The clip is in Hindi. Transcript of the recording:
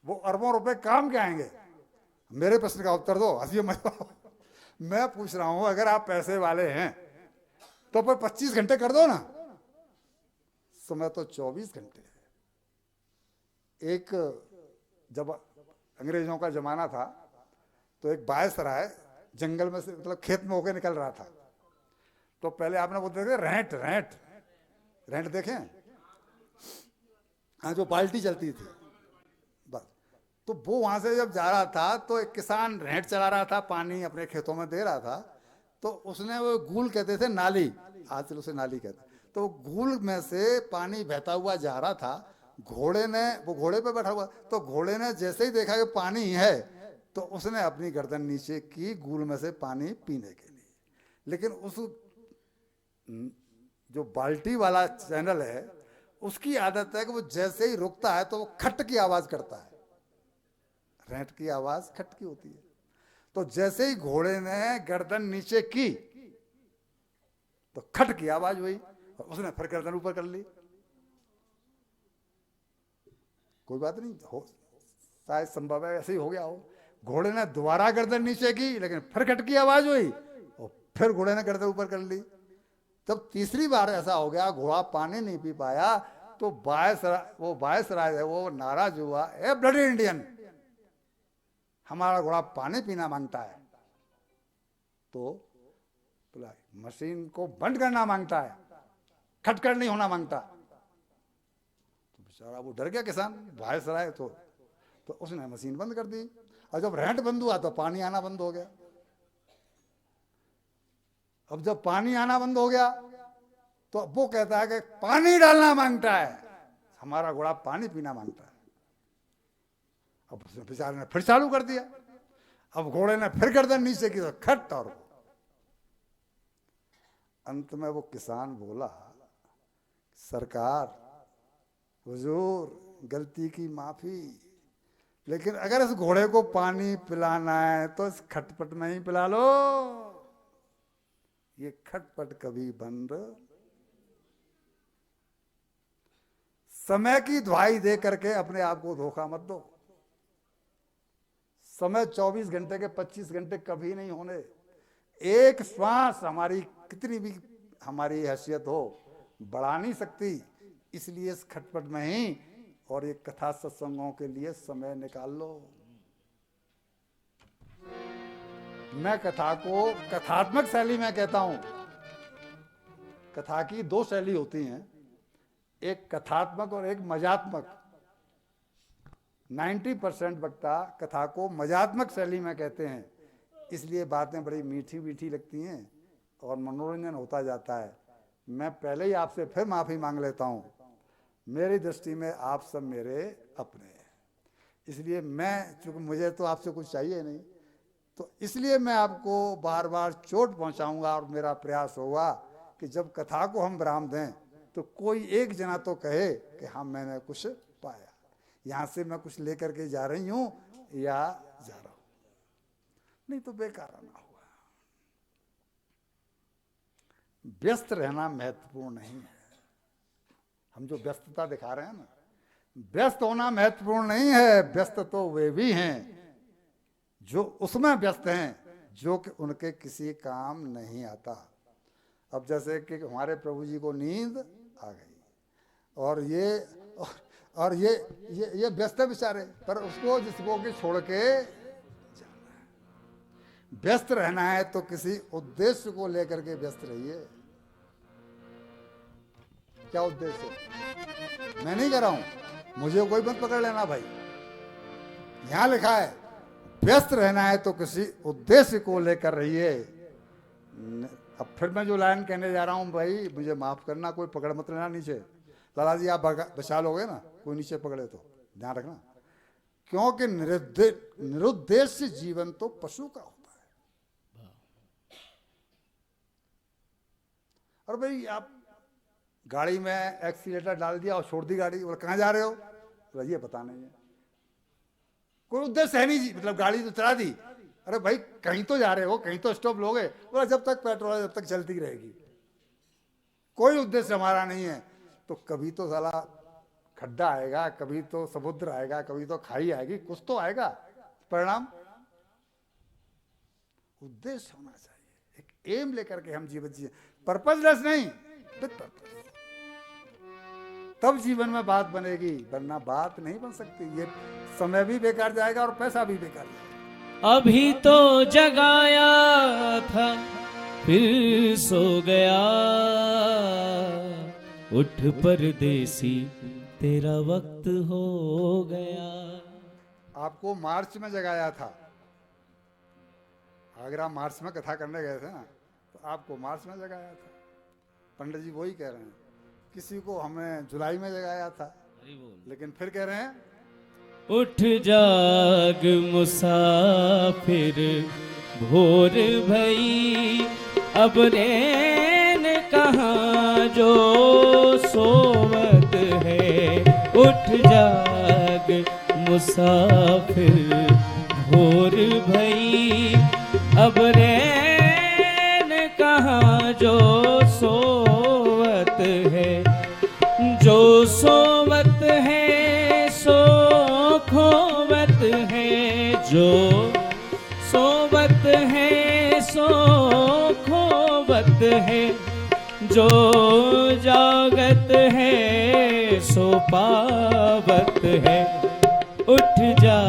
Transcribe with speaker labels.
Speaker 1: वो अरबों रुपए काम के आएंगे। मेरे प्रश्न का उत्तर दो, हंसिए मत। मैं पूछ रहा हूं अगर आप पैसे वाले हैं तो पर 25 घंटे कर दो ना, समय तो 24 घंटे है। एक जब अंग्रेजों का जमाना था तो एक वायसराय जंगल में से मतलब खेत में होकर निकल रहा था, तो पहले आपने वो देखे रेंट, रेंट रेंट देखें, हाँ जो बाल्टी चलती थी बस, तो वो वहां से जब जा रहा था तो एक किसान रेंट चला रहा था, पानी अपने खेतों में दे रहा था, तो उसने वो गूल कहते थे नाली, आजकल उसे नाली कहते, तो गूल में से पानी बहता हुआ जा रहा था। घोड़े ने, वो घोड़े पे बैठा हुआ, तो घोड़े ने जैसे ही देखा कि पानी है तो उसने अपनी गर्दन नीचे की गूल में से पानी पीने के लिए। लेकिन उस जो बाल्टी वाला चैनल है उसकी आदत है कि वो जैसे ही रुकता है तो वो खट की आवाज करता है, रेंट की आवाज खट की होती है। तो जैसे ही घोड़े ने गर्दन नीचे की तो खट की आवाज हुई और उसने फिर गर्दन ऊपर कर ली। कोई बात नहीं, हो शायद संभव है ऐसे ही हो गया हो। घोड़े ने दोबारा गर्दन नीचे की लेकिन फिर खट की आवाज हुई और फिर घोड़े ने गर्दन ऊपर कर ली। तब तीसरी बार ऐसा हो गया, घोड़ा पानी नहीं पी पाया, तो वायसराय है वो नाराज हुआ, ए ब्लडी इंडियन, हमारा घोड़ा पानी पीना मांगता है तो मशीन को बंद करना मांगता है, खटखट नहीं होना मांगता। तो बेचारा वो डर गया किसान, वायसराय तो उसने मशीन बंद कर दी, और जब रेंट बंद हुआ तो पानी आना बंद हो गया। अब जब पानी आना बंद हो गया तो वो कहता है कि पानी डालना मांगता है, हमारा घोड़ा पानी पीना मांगता है। अब बेचारे ने फिर चालू कर दिया, अब घोड़े ने फिर गर्दन नीचे की तो खट, और अंत में वो किसान बोला, सरकार हुजूर गलती की माफी, लेकिन अगर इस घोड़े को पानी पिलाना है तो इस खटपट में ही पिला लो, ये खटपट कभी बंद। समय की दुहाई दे करके अपने आप को धोखा मत दो। समय 24 घंटे के 25 घंटे कभी नहीं होने। एक श्वास हमारी कितनी भी हमारी हैसियत हो बढ़ा नहीं सकती, इसलिए इस खटपट में ही और एक कथा सत्संगों के लिए समय निकाल लो। मैं कथा को कथात्मक शैली में कहता हूं। कथा की दो शैली होती हैं, एक कथात्मक और एक मजात्मक। 90% वक्ता कथा को मजात्मक शैली में कहते हैं, इसलिए बातें बड़ी मीठी मीठी लगती हैं और मनोरंजन होता जाता है। मैं पहले ही आपसे फिर माफ़ी मांग लेता हूँ, मेरी दृष्टि में आप सब मेरे अपने हैं, इसलिए मैं, चूँकि मुझे तो आपसे कुछ चाहिए नहीं, तो इसलिए मैं आपको बार बार चोट पहुँचाऊँगा और मेरा प्रयास होगा कि जब कथा को हम विराम दें तो कोई एक जना तो कहे कि हाँ मैंने कुछ पाया, यहाँ से मैं कुछ लेकर के जा रही हूँ या जा रहा हूँ, नहीं तो बेकार ना हुआ। व्यस्त रहना महत्वपूर्ण नहीं है। हम जो व्यस्तता दिखा रहे हैं ना, व्यस्त होना महत्वपूर्ण नहीं है। व्यस्त तो वे भी हैं जो उसमें व्यस्त हैं जो कि उनके किसी काम नहीं आता। अब जैसे कि हमारे प्रभु जी को नींद आ गई और ये व्यस्त है बेचारे, पर उसको जिसको कि छोड़ के जाना है। व्यस्त रहना है तो किसी उद्देश्य को लेकर के व्यस्त रहिए। क्या उद्देश्य? मैं नहीं कह रहा हूं, मुझे कोई मत पकड़ लेना भाई, यहां लिखा है व्यस्त रहना है तो किसी उद्देश्य को लेकर रहिए। अब फिर मैं जो लाइन कहने जा रहा हूं भाई, मुझे माफ करना, कोई पकड़ मत लेना नीचे। लाला जी आप बचा लोगे ना, कोई नीचे पकड़े तो ध्यान रखना, क्योंकि निरुद्देश्य जीवन तो पशु का होता है। और भाई आप गाड़ी में एक्सीलेटर डाल दिया और छोड़ दी गाड़ी, बोले कहाँ जा रहे हो? बोले ये पता नहीं है, कोई उद्देश्य है नहीं जी, मतलब गाड़ी तो चला दी, अरे भाई कहीं तो जा रहे हो, कहीं तो स्टॉप लोगे? बोला जब तक पेट्रोल है जब तक चलती रहेगी, कोई उद्देश्य हमारा नहीं है। तो कभी तो साला खड्डा आएगा, कभी तो समुद्र आएगा, कभी तो खाई आएगी, कुछ तो आएगा परिणाम। उद्देश्य होना चाहिए, एक एम लेकर के हम जीवन जिए, पर्पजलेस नहीं, विद पर्पज। तब जीवन में बात बनेगी, वरना बात नहीं बन सकती। ये समय भी बेकार जाएगा और पैसा भी बेकार जाएगा।
Speaker 2: अभी तो जगाया था फिर सो गया, उठ परदेसी तेरा वक्त हो गया।
Speaker 1: आपको मार्च में जगाया था, अगर आप मार्च में कथा करने गए थे ना, तो आपको मार्च में जगाया था। पंडित जी वही कह रहे हैं, किसी को हमें जुलाई में जगाया था, लेकिन फिर कह रहे हैं
Speaker 2: उठ जाग मुसाफिर भोर भई, अब रैन कहाँ जो सोवत है। उठ जाग मुसाफिर भोर भई, अब रैन कहाँ जो सोवत है। जो सोवत है सो खोवत है, जो सोवत है सो खोवत है। जो जागत है सो पावत है। उठ जा